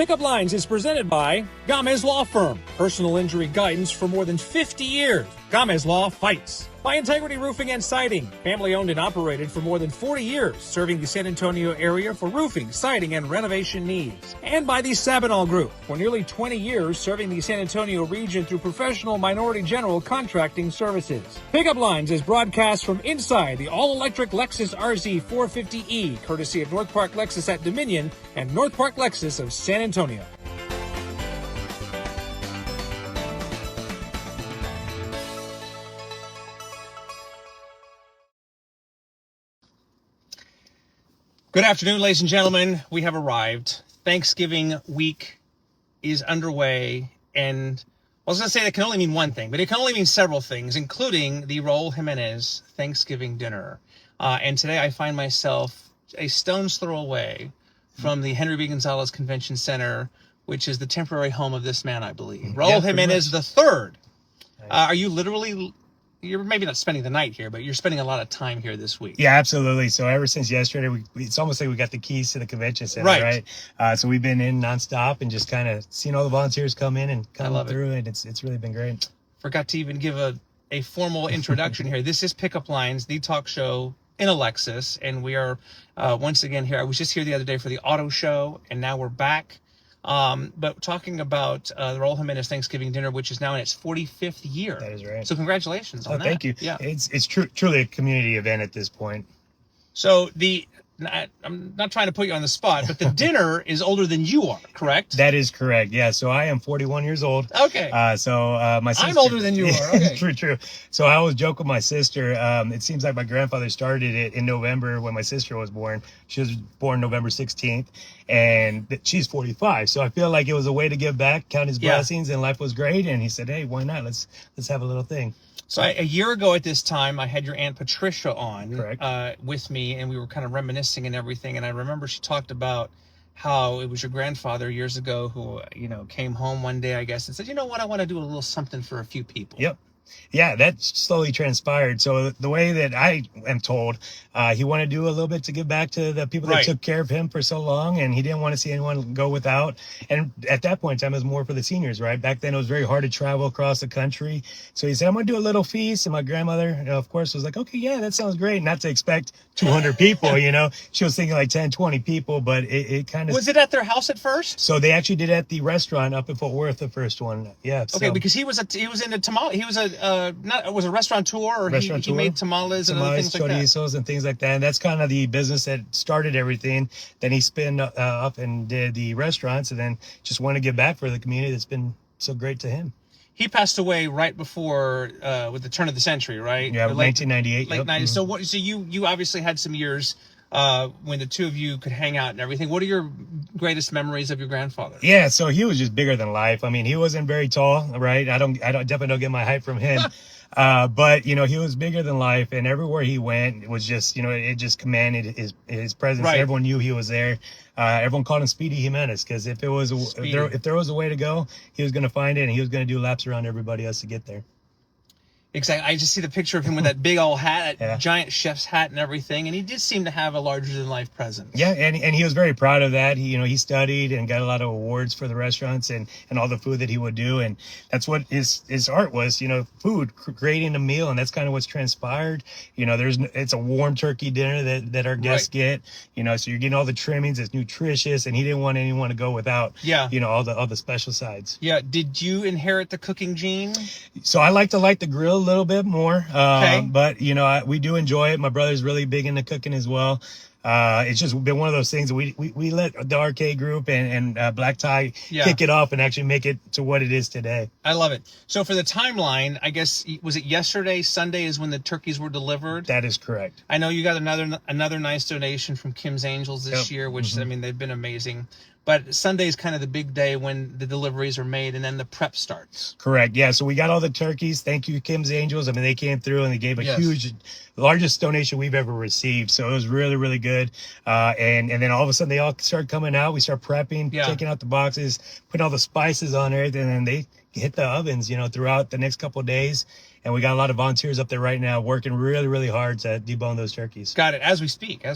Pickup Lines is presented by Gamez Law Firm. Personal injury guidance for more than 50 years. Gamez Law fights. By Integrity Roofing and Siding. Family owned and operated for more than 40 years, serving the San Antonio area for roofing, siding, and renovation needs. And by the Sabinal Group. For nearly 20 years, serving the San Antonio region through professional minority general contracting services. Pickup Lines is broadcast from inside the all-electric Lexus RZ450e, courtesy of North Park Lexus at Dominion and North Park Lexus of San Antonio. Good afternoon, ladies and gentlemen. We have arrived. Thanksgiving week is underway, and I was going to say that can only mean one thing, but it can only mean several things, including the Raul Jimenez Thanksgiving Dinner. And today I find myself a stone's throw away from the Henry B. Gonzalez Convention Center, which is the temporary home of this man, I believe. Raul Jimenez III. Are you literally... You're maybe not spending the night here, but you're spending a lot of time here this week. Yeah, absolutely. So ever since yesterday, it's almost like we got the keys to the convention center, right? So we've been in nonstop and just kind of seen all the volunteers come in and come through, and it's really been great. Forgot to even give a formal introduction here. This is Pickup Lines, the talk show in a Lexus, and we are once again here. I was just here the other day for the auto show, and now we're back. But talking about the Raul Jimenez Thanksgiving Dinner, which is now in its 45th year. That is right. So congratulations on that. Thank you. Yeah, it's truly a community event at this point. So I'm not trying to put you on the spot, but the dinner is older than you are, correct? That is correct. Yeah. So I am 41 years old. Okay. My sister, I'm older than you are. Okay. True. So I always joke with my sister. It seems like my grandfather started it in November when my sister was born. She was born November 16th, and she's 45. So I feel like it was a way to give back, count his blessings, and life was great. And he said, "Hey, why not? Let's have a little thing." So a year ago at this time, I had your Aunt Patricia on Correct. With me, and we were kind of reminiscing and everything. And I remember she talked about how it was your grandfather years ago who, came home one day, I guess, and said, "You know what? I want to do a little something for a few people." Yep. Yeah, that slowly transpired. So the way that I am told, he wanted to do a little bit to give back to the people that took care of him for so long, and he didn't want to see anyone go without. And at that point in time, it was more for the seniors, right? Back then, it was very hard to travel across the country. So he said, "I'm going to do a little feast." And my grandmother, of course, was like, "Okay, yeah, that sounds great." Not to expect 200 people, She was thinking like 10, 20 people, but it kind of... Was it at their house at first? So they actually did it at the restaurant up in Fort Worth, the first one. Yeah. Okay, because he was into tamale. He was was a restaurateur, or he made tamales and other things like that. Chorizos and things like that. And that's kind of the business that started everything. Then he spun up and did the restaurants, and then just wanted to give back for the community that's been so great to him. He passed away right before, with the turn of the century, right? Yeah, 1998. Late 90s. Mm-hmm. So you obviously had some years when the two of you could hang out and everything. What are your greatest memories of your grandfather? Yeah, so he was just bigger than life. I mean, he wasn't very tall, right? I definitely don't get my height from him. But he was bigger than life, and everywhere he went, it was just, it just commanded his presence. Right. Everyone knew he was there. Everyone called him Speedy Jimenez, because if there was a way to go, he was going to find it, and he was going to do laps around everybody else to get there. Exactly. I just see the picture of him with that big old hat, that giant chef's hat and everything, and he did seem to have a larger-than-life presence. Yeah, and he was very proud of that. He studied and got a lot of awards for the restaurants and all the food that he would do, and that's what his art was, food, creating a meal, and that's kind of what's transpired. It's a warm turkey dinner that our guests get, so you're getting all the trimmings, it's nutritious, and he didn't want anyone to go without, all the special sides. Yeah. Did you inherit the cooking gene? So I like the grill a little bit more, but we do enjoy it. My brother's really big into cooking as well. It's just been one of those things that we let the arcade group and Black Tie kick it off and actually make it to what it is today. I love it. So for the timeline, I guess, was it yesterday? Sunday is when the turkeys were delivered? That is correct. I know you got another nice donation from Kim's Angels this year, which I mean, they've been amazing. But Sunday is kind of the big day when the deliveries are made, and then the prep starts. Correct. Yeah. So we got all the turkeys. Thank you, Kim's Angels. I mean, they came through and they gave a largest donation we've ever received. So it was really, really good. And then all of a sudden they all start coming out. We start prepping, taking out the boxes, putting all the spices on there, and then they hit the ovens, throughout the next couple of days. and we got a lot of volunteers up there right now working really, really hard to debone those turkeys. Got it. As we speak.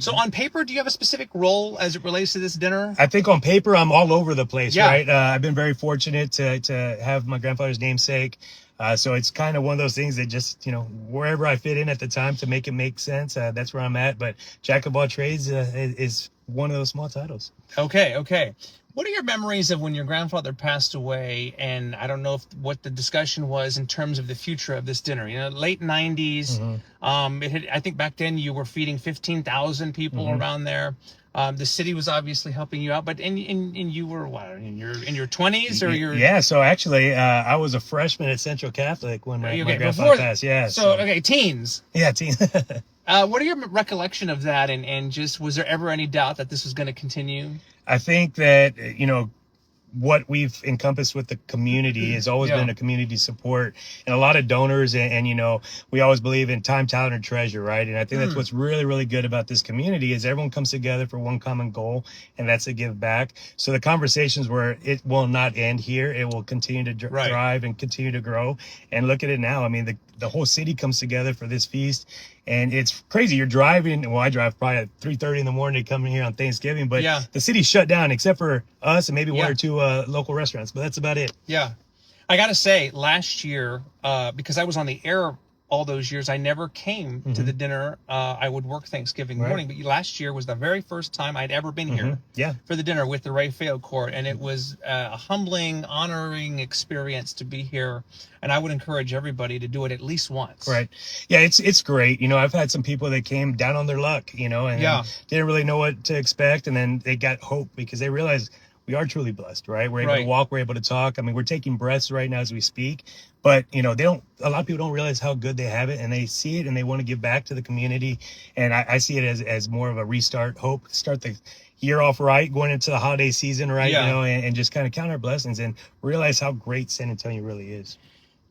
So on paper, do you have a specific role as it relates to this dinner? I think on paper, I'm all over the place, right? I've been very fortunate to have my grandfather's namesake. So it's kind of one of those things that just, wherever I fit in at the time to make it make sense, that's where I'm at. But Jack of all trades is one of those small titles. Okay. What are your memories of when your grandfather passed away? And I don't know what the discussion was in terms of the future of this dinner. Late 90s. Mm-hmm. I think back then you were feeding 15,000 people around there. The city was obviously helping you out, but and you were what, in your 20s or your? Yeah, so actually, I was a freshman at Central Catholic when my grandfather passed. Yeah. So teens. Yeah, teens. What are your recollection of that? And just, was there ever any doubt that this was going to continue? I think that, what we've encompassed with the community has always been a community support and a lot of donors. And we always believe in time, talent, and treasure, right? And I think that's what's really, really good about this community is everyone comes together for one common goal, and that's to give back. So the conversations where it will not end here, it will continue to thrive and continue to grow. And look at it now. I mean, the whole city comes together for this feast. And it's crazy. You're driving. Well, I drive probably at 3:30 in the morning to come in here on Thanksgiving, but the city's shut down except for us and maybe one or two local restaurants. But that's about it. Yeah, I gotta say, last year, because I was on the air all those years, I never came to the dinner. I would work Thanksgiving morning, but last year was the very first time I'd ever been here for the dinner with the Ray Feo Court, and it was a humbling, honoring experience to be here. And I would encourage everybody to do it at least once. Right. Yeah, it's great. I've had some people that came down on their luck, and didn't really know what to expect, and then they got hope because they realized we are truly blessed, right? We're able to walk, we're able to talk. I mean, we're taking breaths right now as we speak, but a lot of people don't realize how good they have it, and they see it and they want to give back to the community. And I see it as more of a restart, hope, start the year off right, going into the holiday season, right? And just kind of count our blessings and realize how great San Antonio really is.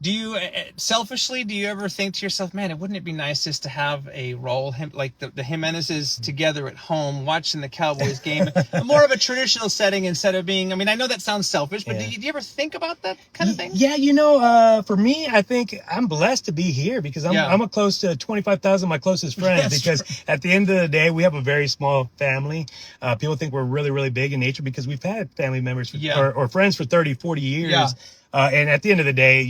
Do you, selfishly, ever think to yourself, man, wouldn't it be nice just to have a Raul, like the Jimenezes together at home watching the Cowboys game, more of a traditional setting instead of being, I know that sounds selfish, but do you ever think about that kind of thing? Yeah, for me, I think I'm blessed to be here because I'm a close to 25,000 of my closest friends because at the end of the day, we have a very small family. People think we're really, really big in nature because we've had family members or friends for 30, 40 years. Yeah. And at the end of the day,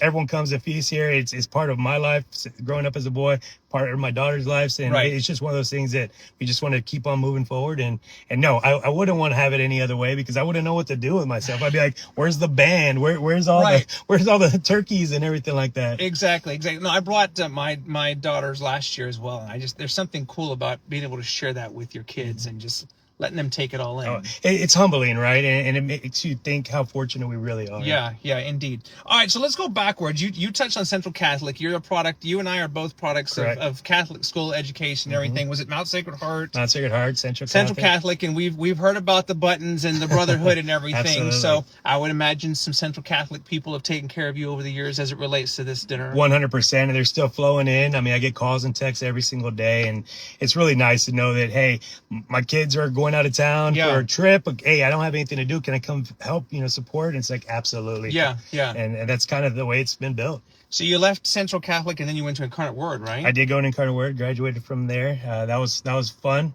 everyone comes to feast here. It's part of my life growing up as a boy, part of my daughter's life. And it's just one of those things that we just want to keep on moving forward. And no, I wouldn't want to have it any other way because I wouldn't know what to do with myself. I'd be like, where's the band? Where's all the turkeys and everything like that? Exactly. No, I brought my daughters last year as well. And there's something cool about being able to share that with your kids and just letting them take it all in. Oh, it's humbling, right? And it makes you think how fortunate we really are. Yeah, indeed. All right, so let's go backwards. You touched on Central Catholic. You're a product. You and I are both products of Catholic school education and everything. Was it Mount Sacred Heart? Mount Sacred Heart, Central Catholic, and we've heard about the buttons and the brotherhood and everything. So I would imagine some Central Catholic people have taken care of you over the years as it relates to this dinner. 100%, and they're still flowing in. I get calls and texts every single day, and it's really nice to know that, hey, my kids are going out of town for a trip. Hey, I don't have anything to do. Can I come help, support? And it's like, absolutely. Yeah. And that's kind of the way it's been built. So you left Central Catholic and then you went to Incarnate Word, right? I did go to Incarnate Word, graduated from there. That was fun.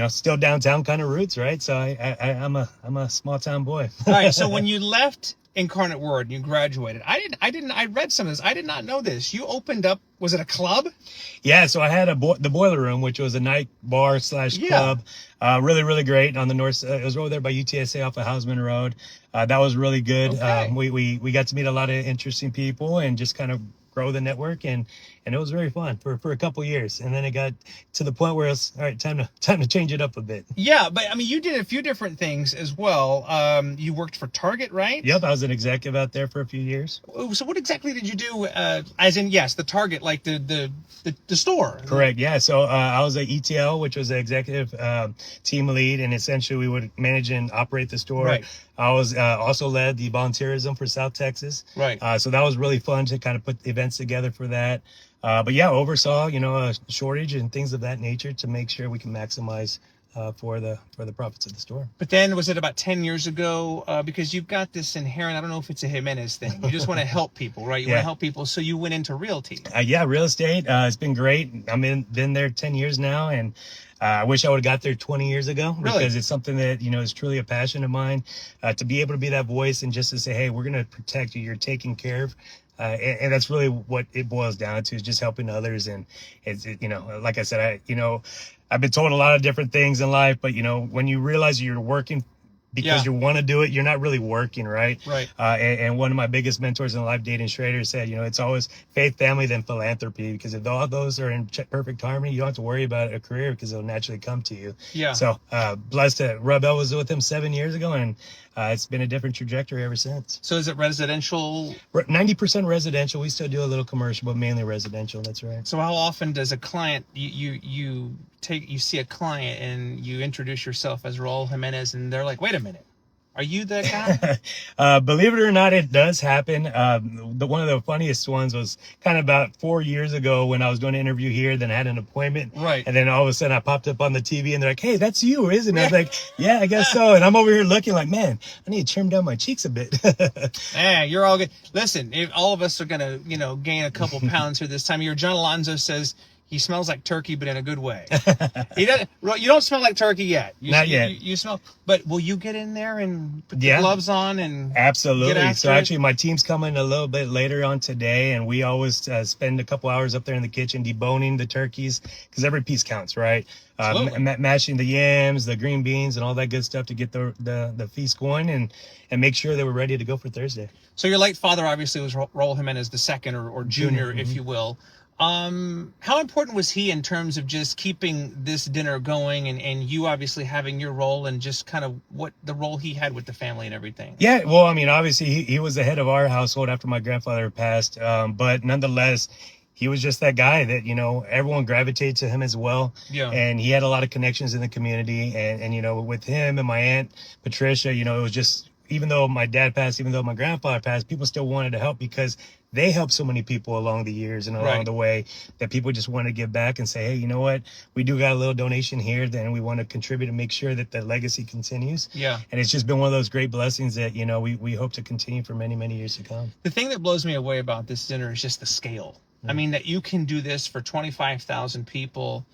Still downtown kind of roots, right? So I'm a small town boy. All right. So when you left Incarnate Word and you graduated, I read some of this. I did not know this. You opened up, was it a club? Yeah. So I had the Boiler Room, which was a night bar / club. Really, really great on the north. It was over there by UTSA off of Hausman Road. That was really good. Okay. We got to meet a lot of interesting people and just kind of grow the network, and it was very fun for a couple years. And then it got to the point where it's all right, time to change it up a bit. Yeah, but you did a few different things as well. You worked for Target, right? Yep, I was an executive out there for a few years. So what exactly did you do? As in, yes, the Target, like the store. Correct. Yeah. So I was an ETL, which was an executive team lead, and essentially we would manage and operate the store. Right. I was also led the volunteerism for South Texas. Right. So that was really fun to kind of put events together for that. But yeah, oversaw, a shortage and things of that nature to make sure we can maximize for the profits of the store. But then was it about 10 years ago? Because you've got this inherent, I don't know if it's a Jimenez thing. You just want to help people, right? You want to help people. So you went into realty. Yeah, real estate. It's been great. Been there 10 years now, and I wish I would have got there 20 years ago, because it's something that, is truly a passion of mine, to be able to be that voice and just to say, hey, we're going to protect you. You're taken care of. And that's really what it boils down to, is just helping others. And like I said, I've been told a lot of different things in life, but when you realize you're working because you want to do it, you're not really working, right? Right. And one of my biggest mentors in life, Dayton Schrader, said, it's always faith, family, then philanthropy, because if all those are in perfect harmony, you don't have to worry about a career, because it'll naturally come to you. Yeah. So blessed to rub elbows with him 7 years ago, and it's been a different trajectory ever since. So is it residential? 90% residential. We still do a little commercial, but mainly residential. That's right. So how often does a client, you see a client and you introduce yourself as Raul Jimenez, and they're like, wait a minute, are you that guy? Believe it or not, it does happen. One of the funniest ones was kind of about 4 years ago, when I was doing an interview here, then I had an appointment. Right. And then all of a sudden I popped up on the TV, and they're like, hey, that's you, isn't it? I was like, yeah, I guess so. And I'm over here looking like, man, I need to trim down my cheeks a bit. Yeah, you're all good. Listen, if all of us are going to, gain a couple pounds here this time of year. John Alonzo says he smells like turkey, but in a good way. You don't smell like turkey yet. Not yet. You smell, but will you get in there and put the gloves on and absolutely? Get after so it? Actually, my team's coming a little bit later on today, and we always spend a couple hours up there in the kitchen deboning the turkeys, because every piece counts, right? Mashing the yams, the green beans, and all that good stuff to get the feast going, and make sure that we're ready to go for Thursday. So your late father obviously was Raul Jimenez II, or junior, if you will. How important was he in terms of just keeping this dinner going, and you obviously having your role, and just kind of what the role he had with the family and everything? Yeah, well, obviously he was the head of our household after my grandfather passed, but nonetheless, he was just that guy that, everyone gravitated to him as well. Yeah. And he had a lot of connections in the community, and with him and my aunt Patricia, it was just, even though my dad passed, even though my grandfather passed, people still wanted to help, because they helped so many people along the years and along the way, that people just want to give back and say, hey, you know what? We do got a little donation here, then we want to contribute and make sure that the legacy continues. Yeah. And it's just been one of those great blessings that, we hope to continue for many, many years to come. The thing that blows me away about this dinner is just the scale. I mean, that you can do this for 25,000 people.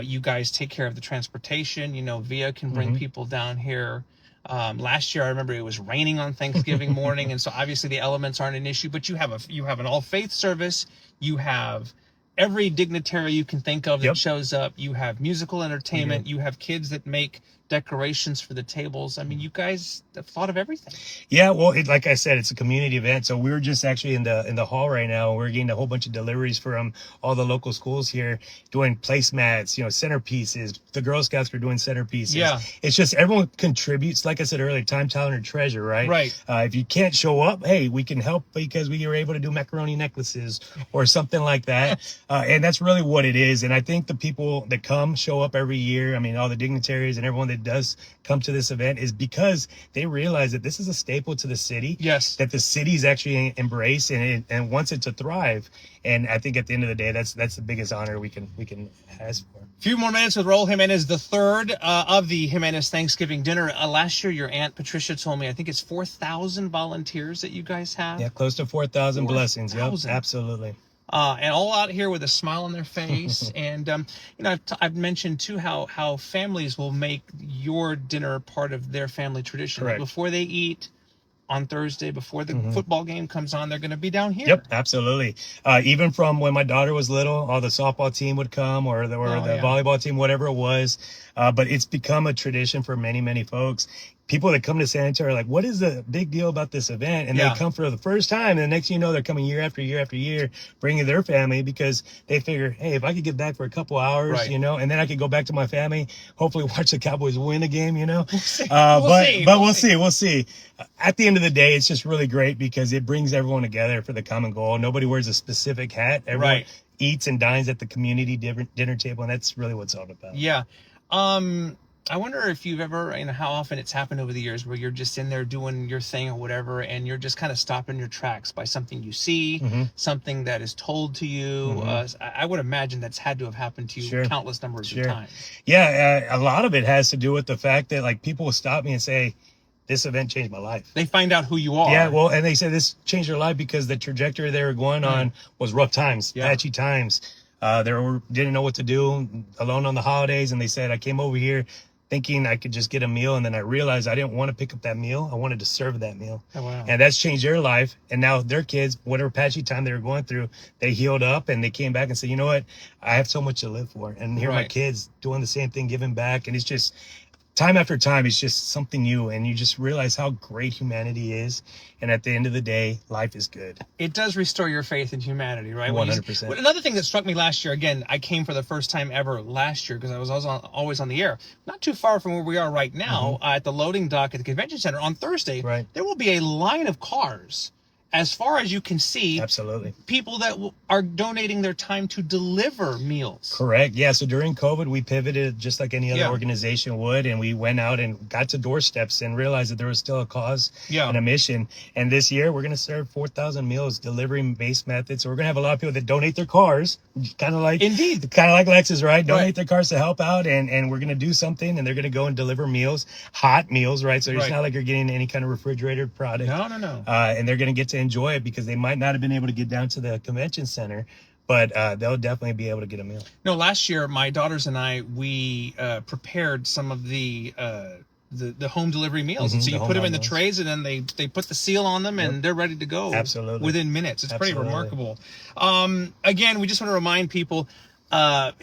You guys take care of the transportation. Via can bring people down here. Last year, I remember it was raining on Thanksgiving morning, and so obviously the elements aren't an issue. But you have an all faith service. You have every dignitary you can think of that shows up. You have musical entertainment. You have kids that make decorations for the tables. I mean, you guys have thought of everything. Yeah, well, like I said, it's a community event. So we're just actually in the hall right now. We're getting a whole bunch of deliveries from all the local schools here, doing placemats, centerpieces. The Girl Scouts are doing centerpieces. Yeah. It's just everyone contributes. Like I said earlier, time, talent, or treasure, right? Right. If you can't show up, hey, we can help, because we are able to do macaroni necklaces or something like that. And that's really what it is. And I think the people that show up every year, all the dignitaries and everyone that does come to this event, is because they realize that this is a staple to the city. Yes. That the city's actually embraced and wants it to thrive. And I think at the end of the day, that's the biggest honor we can ask for. A few more minutes with Raul Jimenez III of the Jimenez Thanksgiving Dinner. Last year, your Aunt Patricia told me, I think it's 4,000 volunteers that you guys have. Yeah, close to 4,000 blessings. Yep, absolutely. And all out here with a smile on their face. And, I've mentioned too how families will make your dinner part of their family tradition. Correct. Before they eat on Thursday, before the football game comes on, they're going to be down here. Yep, absolutely. Even from when my daughter was little, all the softball team would come, or the volleyball team, whatever it was. But it's become a tradition for many, many folks. People that come to San Antonio are like, what is the big deal about this event? And they come for the first time. And the next thing you know, they're coming year after year after year, bringing their family, because they figure, hey, if I could get back for a couple hours, and then I could go back to my family, hopefully watch the Cowboys win a game, We'll see. We'll see. At the end of the day, it's just really great, because it brings everyone together for the common goal. Nobody wears a specific hat. Everyone eats and dines at the community dinner table. And that's really what it's all about. Yeah. I wonder if you've ever, how often it's happened over the years where you're just in there doing your thing or whatever, and you're just kind of stopped in your tracks by something you see, something that is told to you. I would imagine that's had to have happened to you countless numbers of times. Yeah, a lot of it has to do with the fact that like people will stop me and say, this event changed my life. They find out who you are. Yeah, well, and they say this changed their life because the trajectory they were going on was rough times, patchy times. Didn't know what to do, alone on the holidays, and they said, I came over here thinking I could just get a meal, and then I realized I didn't want to pick up that meal. I wanted to serve that meal. Oh, wow. And that's changed their life. And now their kids, whatever patchy time they were going through, they healed up and they came back and said, you know what? I have so much to live for. And here are my kids doing the same thing, giving back. And it's just time after time, it's just something new. And you just realize how great humanity is. And at the end of the day, life is good. It does restore your faith in humanity, right? 100%. Another thing that struck me last year, again, I came for the first time ever last year because I was always on the air. Not too far from where we are right now, at the loading dock at the convention center on Thursday, there will be a line of cars. As far as you can see, absolutely, people that are donating their time to deliver meals. Correct. Yeah. So during COVID, we pivoted just like any other organization would, and we went out and got to doorsteps and realized that there was still a cause and a mission. And this year, we're going to serve 4,000 meals, delivering-based methods. So we're going to have a lot of people that donate their cars, kind of like Lexus, right? Donate their cars to help out, and we're going to do something, and they're going to go and deliver meals, hot meals, right? So it's not like you're getting any kind of refrigerated product. No. And they're going to get to enjoy it because they might not have been able to get down to the convention center, but they'll definitely be able to get a meal. No, last year my daughters and I we prepared some of the home delivery meals. And so you put them in the trays, and then they put the seal on them, and they're ready to go. Absolutely. Within minutes. It's pretty remarkable. Again, we just want to remind people.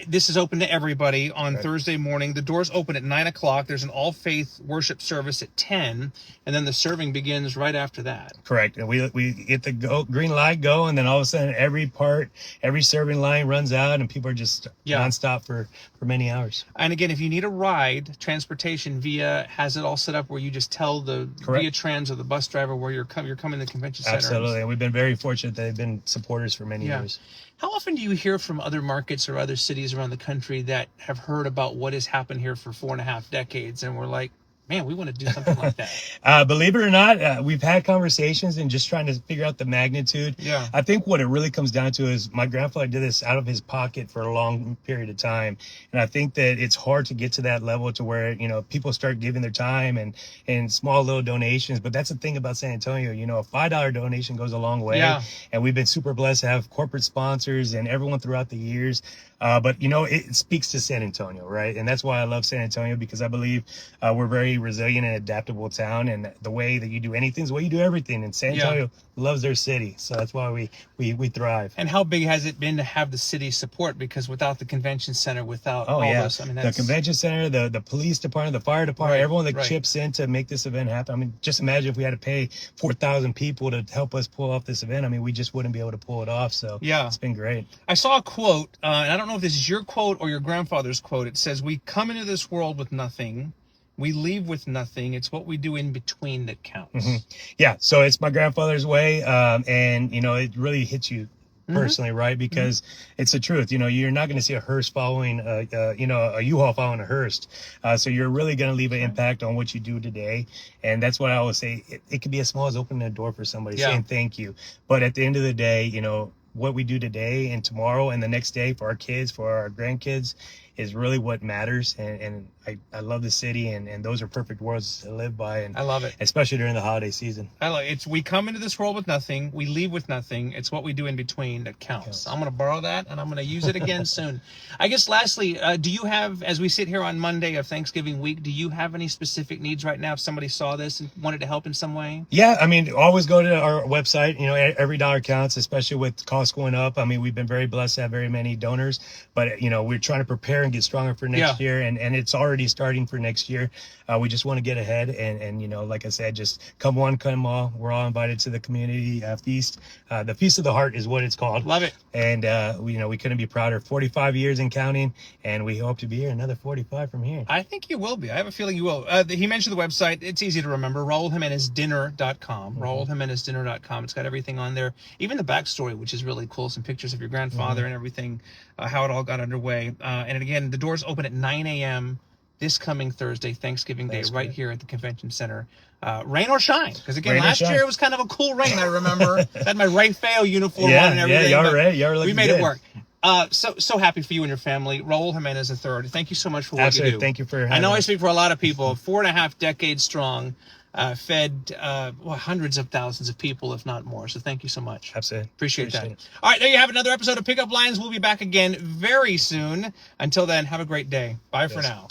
This is open to everybody on Thursday morning. The doors open at 9 o'clock. There's an all-faith worship service at 10, and then the serving begins right after that. Correct. And we get the green light go, and then all of a sudden every serving line runs out, and people are just nonstop for many hours. And again, if you need a ride, transportation Via has it all set up where you just tell the Via Trans or the bus driver where you're coming to the convention center. Absolutely. And we've been very fortunate that they've been supporters for many years. How often do you hear from other markets or other cities around the country that have heard about what has happened here for 4.5 decades and we're like, man, we want to do something like that? Believe it or not, we've had conversations and just trying to figure out the magnitude. Yeah. I think what it really comes down to is my grandfather did this out of his pocket for a long period of time. And I think that it's hard to get to that level to where, people start giving their time and small little donations. But that's the thing about San Antonio, a $5 donation goes a long way. Yeah. And we've been super blessed to have corporate sponsors and everyone throughout the years. But it speaks to San Antonio, right? And that's why I love San Antonio, because I believe we're very resilient and adaptable town, and the way that you do anything is the way you do everything. And San Antonio loves their city, so that's why we thrive. And how big has it been to have the city support? Because without the convention center, without this, the convention center, the police department, the fire department, everyone that chips in to make this event happen. I mean, just imagine if we had to pay 4,000 people to help us pull off this event. I mean, we just wouldn't be able to pull it off. So it's been great. I saw a quote, and I don't know if this is your quote or your grandfather's quote. It says, "We come into this world with nothing. We leave with nothing. It's what we do in between that counts." Yeah. So it's my grandfather's way. And, it really hits you personally, right? Because it's the truth. You're not going to see a hearse following, a U-Haul following a hearse. So you're really going to leave an impact on what you do today. And that's what I always say. It could be as small as opening a door for somebody, saying thank you. But at the end of the day, what we do today and tomorrow and the next day for our kids, for our grandkids, is really what matters. And I love the city, and those are perfect words to live by. And I love it, especially during the holiday season. I love it. We come into this world with nothing, we leave with nothing. It's what we do in between that counts. I'm going to borrow that, and I'm going to use it again soon. I guess lastly, do you have, as we sit here on Monday of Thanksgiving week, do you have any specific needs right now if somebody saw this and wanted to help in some way? Yeah, I mean, always go to our website. Every dollar counts, especially with costs going up. I mean, we've been very blessed to have very many donors, but we're trying to prepare and get stronger for next year, and it's already starting for next year. We just want to get ahead, and like I said, just come one, come all. We're all invited to the community feast. The Feast of the Heart is what it's called. Love it. And we couldn't be prouder. 45 years and counting, and we hope to be here another 45 from here. I think you will be. I have a feeling you will. He mentioned the website. It's easy to remember. RaulJimenezDinner.com. RaulJimenezDinner.com. It's got everything on there, even the backstory, which is really cool. Some pictures of your grandfather and everything, how it all got underway. And again, the doors open at 9 a.m. this coming Thursday, Thanksgiving Day, right here at the convention center. Rain or shine, because again, last year it was kind of a cool rain. I remember I had my Rafael uniform on and everything. Yeah, y'all were we made it work. So happy for you and your family. Raul Jimenez III, thank you so much for what you do. Thank you for having I know me. I speak for a lot of people. 4.5 decades strong, fed hundreds of thousands of people, if not more. So thank you so much. Absolutely. Appreciate that. All right, there you have another episode of Pickup Lines. We'll be back again very soon. Until then, have a great day. Bye for now.